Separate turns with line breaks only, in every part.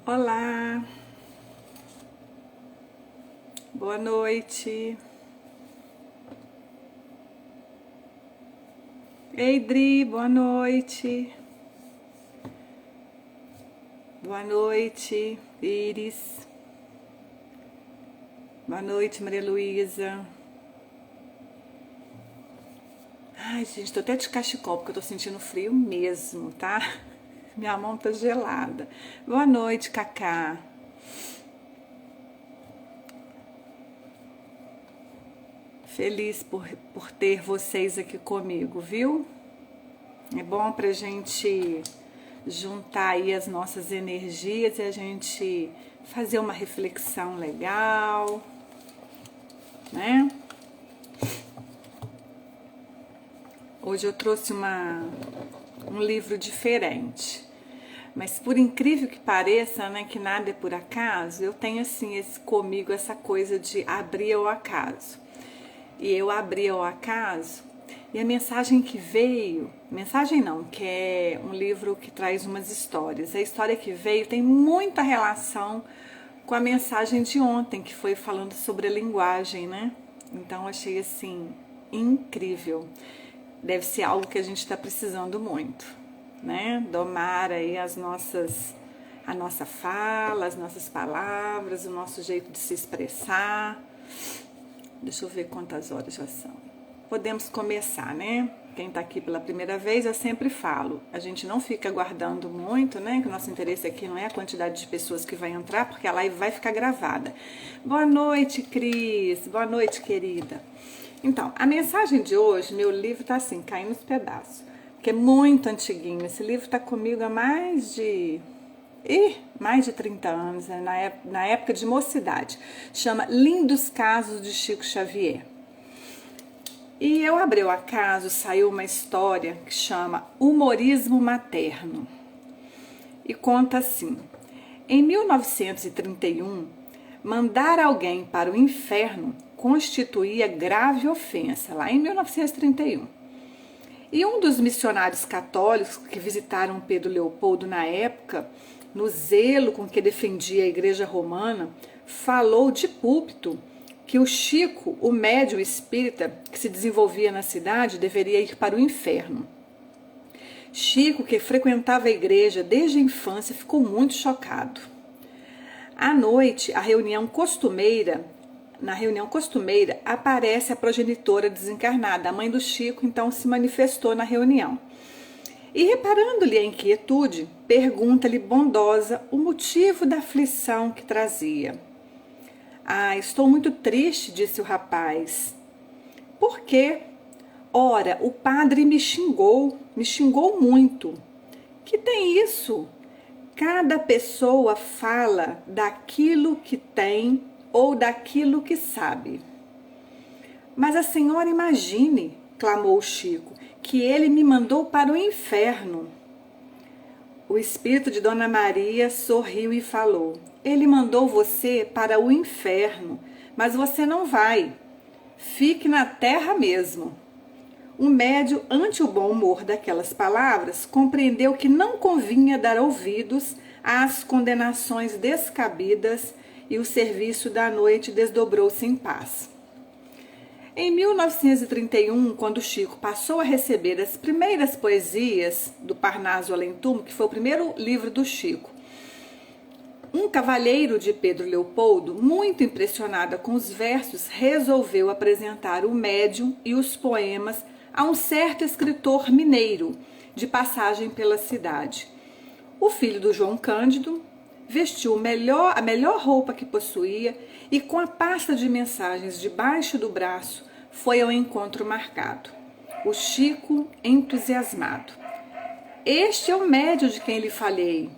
Olá, boa noite. Ei, Dri, boa noite. Boa noite, Iris. Boa noite, Maria Luísa. Ai, gente, tô até de cachecol porque eu tô sentindo frio mesmo, tá? Minha mão tá gelada. Boa noite, Cacá. Feliz por ter vocês aqui comigo, viu? É bom pra gente juntar aí as nossas energias e a gente fazer uma reflexão legal, né? Hoje eu trouxe um livro diferente, mas por incrível que pareça, né, que nada é por acaso, eu tenho assim comigo essa coisa de abrir ao acaso. E eu abri ao acaso e a mensagem que veio, mensagem não, que é um livro que traz umas histórias. A história que veio tem muita relação com a mensagem de ontem, que foi falando sobre a linguagem, né? Então achei assim incrível. Deve ser algo que a gente está precisando muito, né? Domar aí a nossa fala, as nossas palavras, o nosso jeito de se expressar. Deixa eu ver quantas horas já são. Podemos começar, né? Quem tá aqui pela primeira vez, eu sempre falo, a gente não fica aguardando muito, né? Que o nosso interesse aqui não é a quantidade de pessoas que vai entrar, porque a live vai ficar gravada. Boa noite, Cris. Boa noite, querida. Então, a mensagem de hoje, meu livro tá assim, caindo nos pedaços, porque é muito antiguinho. Esse livro tá comigo há mais de 30 anos, né? Na época de mocidade. Chama Lindos Casos de Chico Xavier. E eu abri o acaso, saiu uma história que chama Humorismo Materno. E conta assim: em 1931, mandar alguém para o inferno constituía grave ofensa, lá em 1931. E um dos missionários católicos que visitaram Pedro Leopoldo na época, no zelo com que defendia a Igreja Romana, falou de púlpito que o Chico, o médium espírita que se desenvolvia na cidade, deveria ir para o inferno. Chico, que frequentava a igreja desde a infância, ficou muito chocado. À noite, na reunião costumeira, aparece a progenitora desencarnada. A mãe do Chico, então, se manifestou na reunião. E reparando-lhe a inquietude, pergunta-lhe bondosa o motivo da aflição que trazia. Ah, estou muito triste, disse o rapaz. Por quê? Ora, o padre me xingou muito. Que tem isso? Cada pessoa fala daquilo que tem ou daquilo que sabe. Mas a senhora imagine, clamou Chico, que ele me mandou para o inferno. O espírito de Dona Maria sorriu e falou: ele mandou você para o inferno, mas você não vai. Fique na terra mesmo. O médium, ante o bom humor daquelas palavras, compreendeu que não convinha dar ouvidos às condenações descabidas e o serviço da noite desdobrou-se em paz. Em 1931, quando Chico passou a receber as primeiras poesias do Parnaso Além Túmulo, que foi o primeiro livro do Chico, um cavalheiro de Pedro Leopoldo, muito impressionada com os versos, resolveu apresentar o médium e os poemas a um certo escritor mineiro, de passagem pela cidade. O filho do João Cândido vestiu a melhor roupa que possuía e, com a pasta de mensagens debaixo do braço, foi ao encontro marcado. O Chico, entusiasmado: este é o médium de quem lhe falei.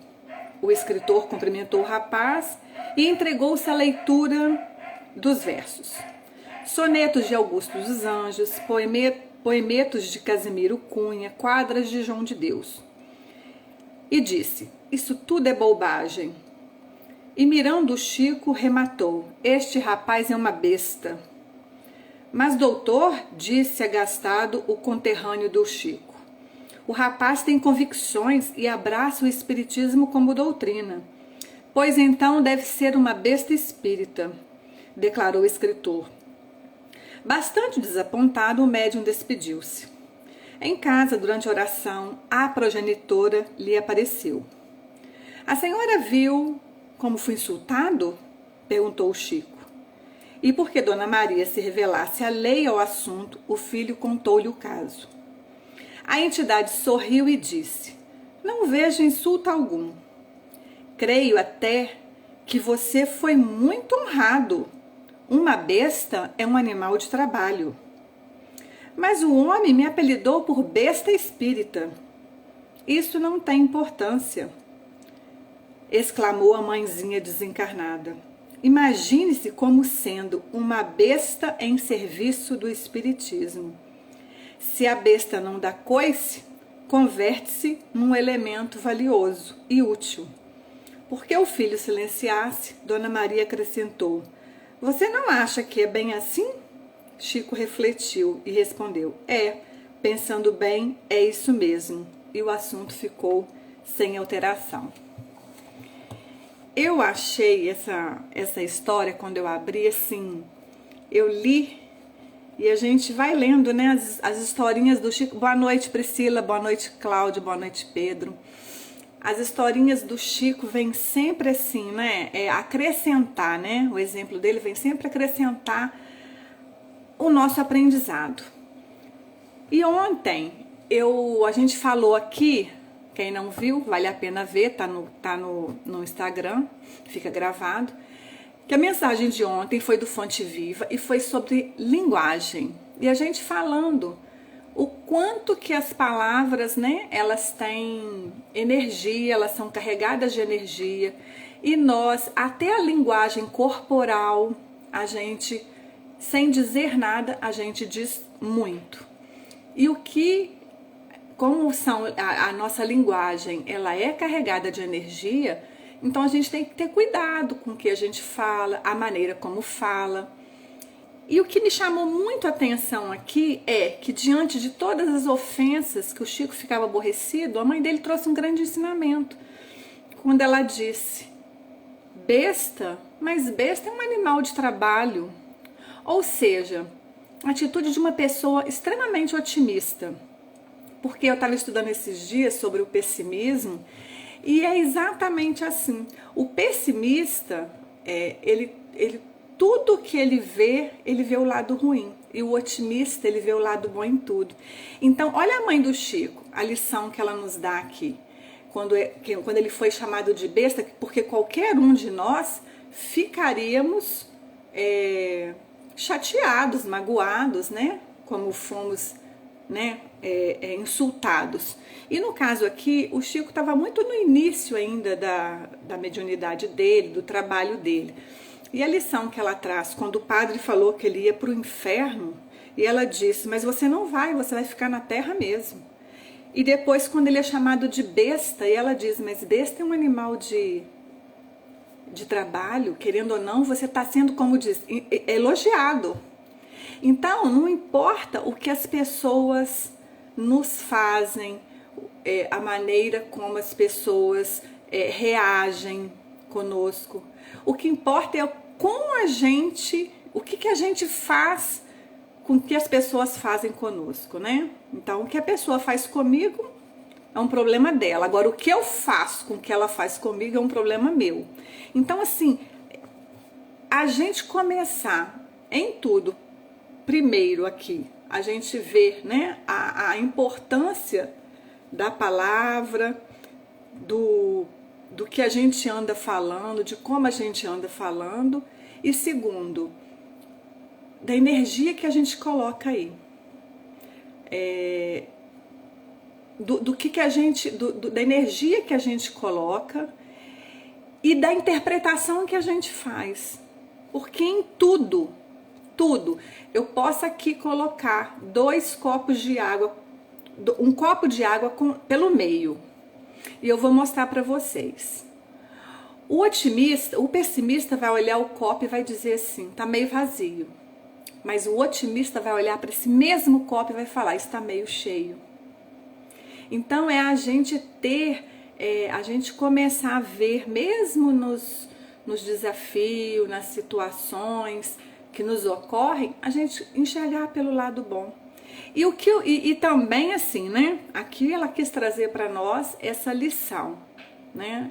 O escritor cumprimentou o rapaz e entregou-se à leitura dos versos. Sonetos de Augusto dos Anjos, poemetos de Casimiro Cunha, quadras de João de Deus. E disse: isso tudo é bobagem. E mirando o Chico, rematou: este rapaz é uma besta. Mas doutor, disse agastado o conterrâneo do Chico, o rapaz tem convicções e abraça o espiritismo como doutrina. Pois então deve ser uma besta espírita, declarou o escritor. Bastante desapontado, o médium despediu-se. Em casa, durante a oração, a progenitora lhe apareceu. A senhora viu como fui insultado? Perguntou o Chico. E porque Dona Maria se revelasse alheia ao assunto, o filho contou-lhe o caso. A entidade sorriu e disse: não vejo insulto algum. Creio até que você foi muito honrado. Uma besta é um animal de trabalho. Mas o homem me apelidou por besta espírita. Isso não tem importância, exclamou a mãezinha desencarnada. Imagine-se como sendo uma besta em serviço do espiritismo. Se a besta não dá coice, converte-se num elemento valioso e útil. Porque o filho silenciasse, Dona Maria acrescentou: você não acha que é bem assim? Chico refletiu e respondeu: pensando bem, é isso mesmo. E o assunto ficou sem alteração. Eu achei essa história, quando eu abri, assim, eu li e a gente vai lendo, né, as historinhas do Chico. Boa noite, Priscila, boa noite, Cláudio, boa noite, Pedro. As historinhas do Chico vêm sempre assim, né, acrescentar, né, o exemplo dele vem sempre acrescentar o nosso aprendizado. E ontem a gente falou aqui, quem não viu, vale a pena ver, tá no Instagram, fica gravado, que a mensagem de ontem foi do Fonte Viva e foi sobre linguagem. E a gente falando o quanto que as palavras, né, elas têm energia, elas são carregadas de energia. E nós, até a linguagem corporal, a gente, sem dizer nada, a gente diz muito. E como a nossa linguagem, ela é carregada de energia, então a gente tem que ter cuidado com o que a gente fala, a maneira como fala. E o que me chamou muito a atenção aqui é que, diante de todas as ofensas que o Chico ficava aborrecido, a mãe dele trouxe um grande ensinamento. Quando ela disse: besta, mas besta é um animal de trabalho. Ou seja, a atitude de uma pessoa extremamente otimista. Porque eu estava estudando esses dias sobre o pessimismo e é exatamente assim. O pessimista, tudo que ele vê o lado ruim. E o otimista, ele vê o lado bom em tudo. Então, olha a mãe do Chico, a lição que ela nos dá aqui. Quando ele foi chamado de besta, porque qualquer um de nós ficaríamos chateados, magoados, né? Como fomos, né, insultados. E no caso aqui, o Chico estava muito no início ainda da mediunidade dele, do trabalho dele. E a lição que ela traz, quando o padre falou que ele ia para o inferno, e ela disse: mas você não vai, você vai ficar na terra mesmo. E depois, quando ele é chamado de besta, e ela diz: mas besta é um animal de trabalho, querendo ou não, você está sendo, como diz, elogiado. Então, não importa o que as pessoas nos fazem, a maneira como as pessoas reagem conosco. O que importa é como o que a gente faz com o que as pessoas fazem conosco, né? Então, o que a pessoa faz comigo é um problema dela. Agora, o que eu faço com o que ela faz comigo é um problema meu. Então, assim, a gente começar em tudo, primeiro aqui, a gente vê, né, a importância da palavra, do que a gente anda falando, de como a gente anda falando, e segundo, da energia que a gente coloca aí. Da energia que a gente coloca e da interpretação que a gente faz. Porque em tudo, eu posso aqui colocar 2 copos de água, um copo de água pelo meio. E eu vou mostrar para vocês. O pessimista vai olhar o copo e vai dizer assim: tá meio vazio. Mas o otimista vai olhar para esse mesmo copo e vai falar: está meio cheio. Então é a gente ter a gente começar a ver, mesmo nos desafios, nas situações que nos ocorrem, a gente enxergar pelo lado bom. E também assim, né? Aqui ela quis trazer para nós essa lição, né?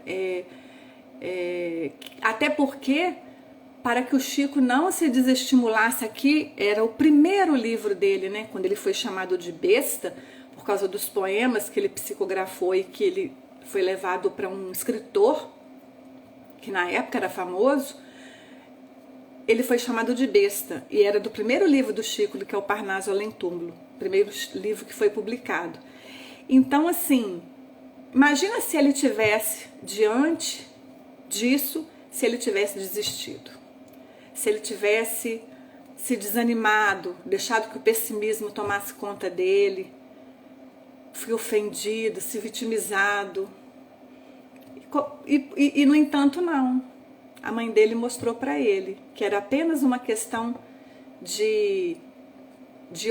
Até porque, para que o Chico não se desestimulasse, aqui era o primeiro livro dele, né? Quando ele foi chamado de besta, por causa dos poemas que ele psicografou e que ele foi levado para um escritor, que na época era famoso, ele foi chamado de besta, e era do primeiro livro do Chico, que é o Parnaso Além Túmulo, primeiro livro que foi publicado. Então, assim, imagina se ele tivesse, diante disso, se ele tivesse desistido, se ele tivesse se desanimado, deixado que o pessimismo tomasse conta dele, fui ofendido, se vitimizado. E no entanto, não. A mãe dele mostrou para ele que era apenas uma questão de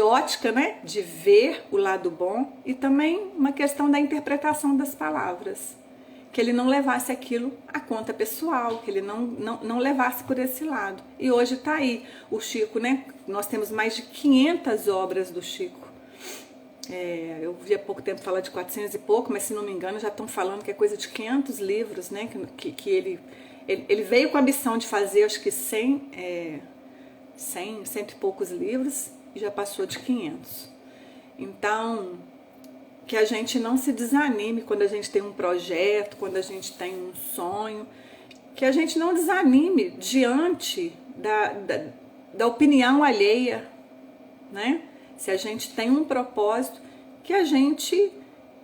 ótica, né? De ver o lado bom, e também uma questão da interpretação das palavras. Que ele não levasse aquilo à conta pessoal, que ele não levasse por esse lado. E hoje está aí o Chico, né? Nós temos mais de 500 obras do Chico. Eu vi há pouco tempo falar de 400 e pouco, mas se não me engano já estão falando que é coisa de 500 livros, né? Que ele veio com a missão de fazer, acho que 100 e poucos livros, e já passou de 500. Então, que a gente não se desanime quando a gente tem um projeto, quando a gente tem um sonho, que a gente não desanime diante da opinião alheia, né? Se a gente tem um propósito, que a gente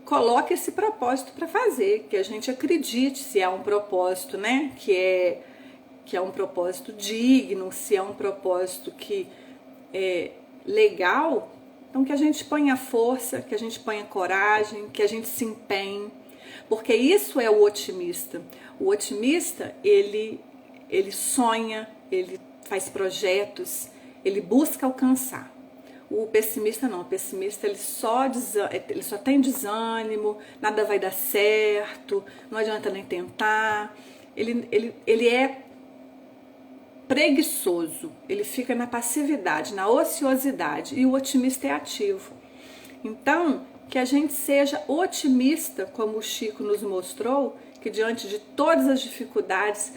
coloque esse propósito para fazer, que a gente acredite se é um propósito, né? Que é um propósito digno, se é um propósito que é legal, então que a gente ponha força, que a gente ponha coragem, que a gente se empenhe, porque isso é o otimista. O otimista, ele sonha, ele faz projetos, ele busca alcançar. O pessimista não, o pessimista ele só tem desânimo, nada vai dar certo, não adianta nem tentar, ele é preguiçoso, ele fica na passividade, na ociosidade, e o otimista é ativo. Então, que a gente seja otimista, como o Chico nos mostrou, que diante de todas as dificuldades,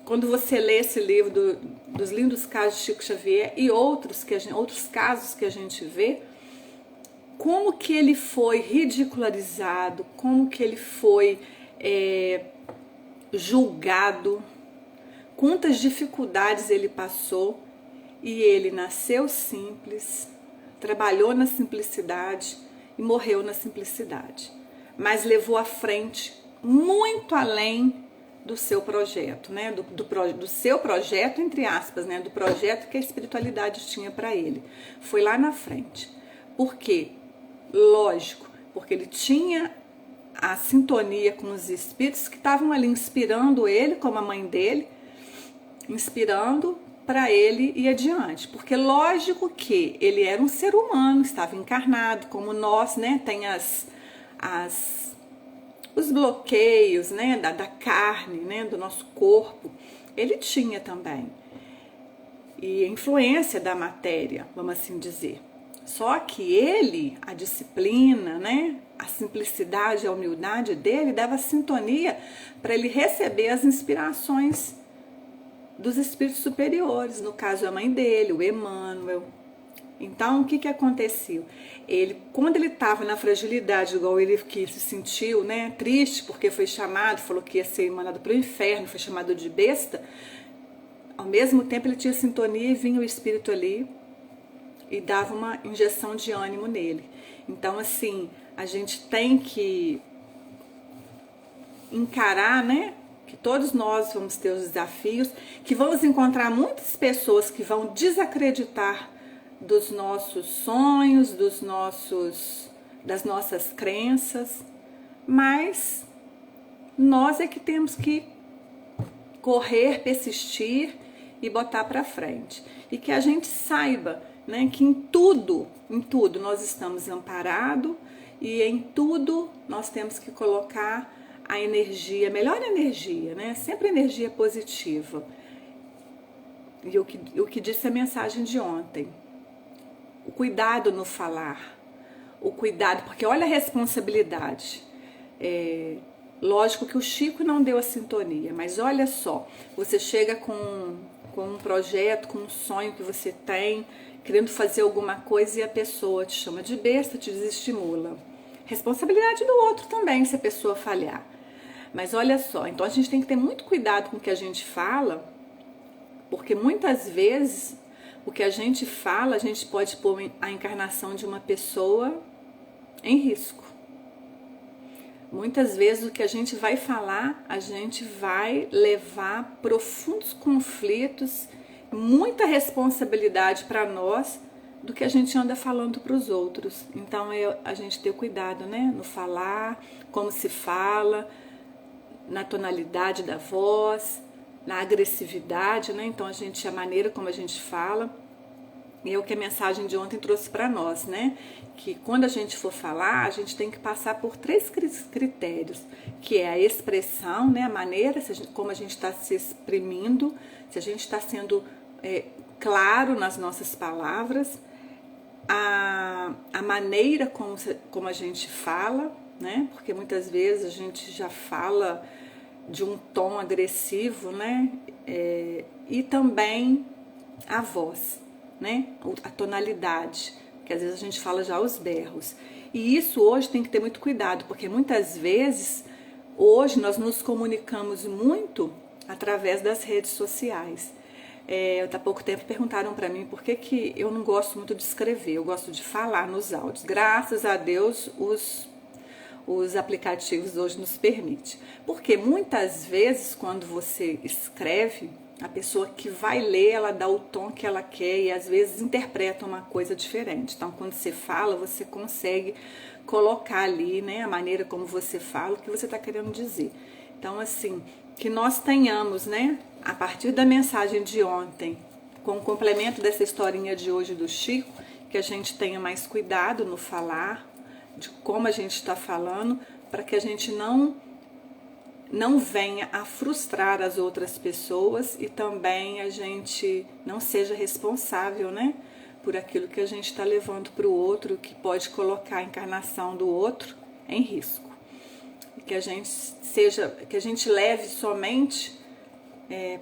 quando você lê esse livro dos lindos casos de Chico Xavier e outros casos que a gente vê, como que ele foi ridicularizado, como que ele foi julgado, quantas dificuldades ele passou, e ele nasceu simples, trabalhou na simplicidade e morreu na simplicidade, mas levou à frente muito além do seu projeto, né? Do seu projeto, entre aspas, né? Do projeto que a espiritualidade tinha para ele. Foi lá na frente. Por quê? Lógico, porque ele tinha a sintonia com os espíritos que estavam ali inspirando ele, como a mãe dele, inspirando para ele ir adiante. Porque lógico que ele era um ser humano, estava encarnado, como nós, né? Tem os bloqueios, né, da carne, né, do nosso corpo, ele tinha também. E a influência da matéria, vamos assim dizer. Só que ele, a disciplina, né, a simplicidade, a humildade dele dava sintonia para ele receber as inspirações dos espíritos superiores, no caso a mãe dele, o Emmanuel. Então, o que aconteceu? Quando ele estava na fragilidade, igual ele que se sentiu, né, triste, porque foi chamado, falou que ia ser mandado para o inferno, foi chamado de besta, ao mesmo tempo ele tinha sintonia e vinha o espírito ali e dava uma injeção de ânimo nele. Então, assim, a gente tem que encarar, né, que todos nós vamos ter os desafios, que vamos encontrar muitas pessoas que vão desacreditar dos nossos sonhos, das nossas crenças, mas nós é que temos que correr, persistir e botar para frente. E que a gente saiba, né, que em tudo nós estamos amparados, e em tudo nós temos que colocar a energia, a melhor energia, né? Sempre energia positiva. E o que disse a mensagem de ontem. O cuidado no falar. O cuidado, porque olha a responsabilidade. Lógico que o Chico não deu a sintonia, mas olha só, você chega com um projeto, com um sonho que você tem, querendo fazer alguma coisa e a pessoa te chama de besta, te desestimula. Responsabilidade do outro também, se a pessoa falhar. Mas olha só, então a gente tem que ter muito cuidado com o que a gente fala, porque muitas vezes o que a gente fala, a gente pode pôr a encarnação de uma pessoa em risco. Muitas vezes o que a gente vai falar, a gente vai levar profundos conflitos, muita responsabilidade para nós do que a gente anda falando para os outros. Então a gente ter cuidado, né? No falar, como se fala, na tonalidade da voz, na agressividade, né? Então a maneira como a gente fala. E é o que a mensagem de ontem trouxe para nós, né? Que quando a gente for falar, a gente tem que passar por 3 critérios, que é a expressão, né? A maneira, como a gente está se exprimindo, se a gente está sendo claro nas nossas palavras, a maneira como a gente fala, né? Porque muitas vezes a gente já fala de um tom agressivo, né? E também a voz, né? A tonalidade, que às vezes a gente fala já aos berros. E isso hoje tem que ter muito cuidado, porque muitas vezes hoje nós nos comunicamos muito através das redes sociais. Há pouco tempo perguntaram para mim por que eu não gosto muito de escrever, eu gosto de falar nos áudios. Graças a Deus os aplicativos hoje nos permitem. Porque muitas vezes quando você escreve, a pessoa que vai ler, ela dá o tom que ela quer e às vezes interpreta uma coisa diferente. Então, quando você fala, você consegue colocar ali, né, a maneira como você fala, o que você está querendo dizer. Então, assim, que nós tenhamos, né, a partir da mensagem de ontem, com o complemento dessa historinha de hoje do Chico, que a gente tenha mais cuidado no falar, de como a gente está falando, para que a gente não venha a frustrar as outras pessoas e também a gente não seja responsável, né, por aquilo que a gente está levando para o outro, que pode colocar a encarnação do outro em risco. E que a gente leve somente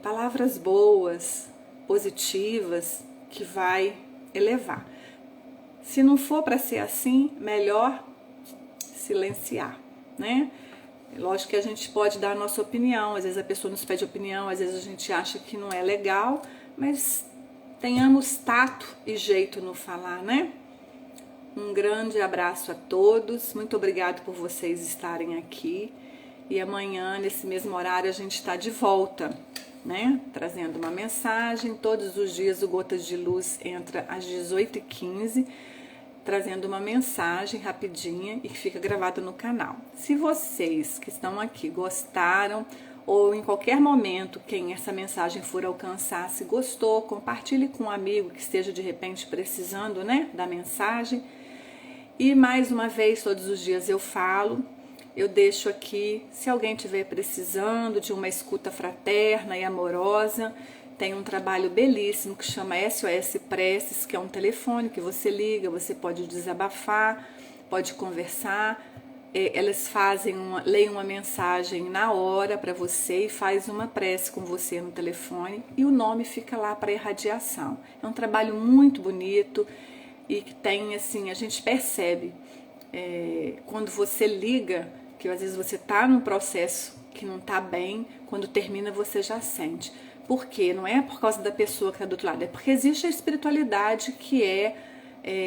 palavras boas, positivas, que vai elevar. Se não for para ser assim, melhor silenciar, né? Lógico que a gente pode dar a nossa opinião, às vezes a pessoa nos pede opinião, às vezes a gente acha que não é legal, mas tenhamos tato e jeito no falar, né? Um grande abraço a todos, muito obrigado por vocês estarem aqui e amanhã, nesse mesmo horário, a gente está de volta, né? Trazendo uma mensagem. Todos os dias o Gotas de Luz entra às 18h15, trazendo uma mensagem rapidinha e que fica gravada no canal. Se vocês que estão aqui gostaram, ou em qualquer momento quem essa mensagem for alcançar, se gostou, compartilhe com um amigo que esteja de repente precisando, né, da mensagem. E mais uma vez, todos os dias eu falo, eu deixo aqui, se alguém estiver precisando de uma escuta fraterna e amorosa, tem um trabalho belíssimo que chama SOS Preces, que é um telefone que você liga, você pode desabafar, pode conversar. Elas leem uma mensagem na hora para você e faz uma prece com você no telefone e o nome fica lá para irradiação. É um trabalho muito bonito e que tem, assim, a gente percebe quando você liga, que às vezes você está num processo que não está bem, quando termina você já sente. Por quê? Não é por causa da pessoa que está do outro lado, é porque existe a espiritualidade que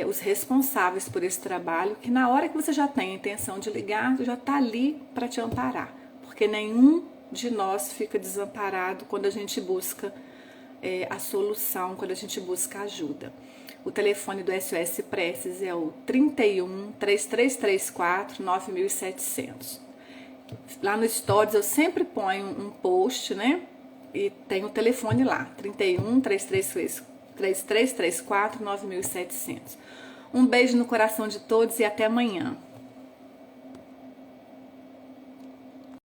os responsáveis por esse trabalho, que na hora que você já tem a intenção de ligar, já está ali para te amparar, porque nenhum de nós fica desamparado quando a gente busca a solução, quando a gente busca ajuda. O telefone do SOS Preces é o 31 3334 9700. Lá no Stories eu sempre ponho um post, né? E tem o telefone lá, 31 3334 9700. Um beijo no coração de todos e até amanhã.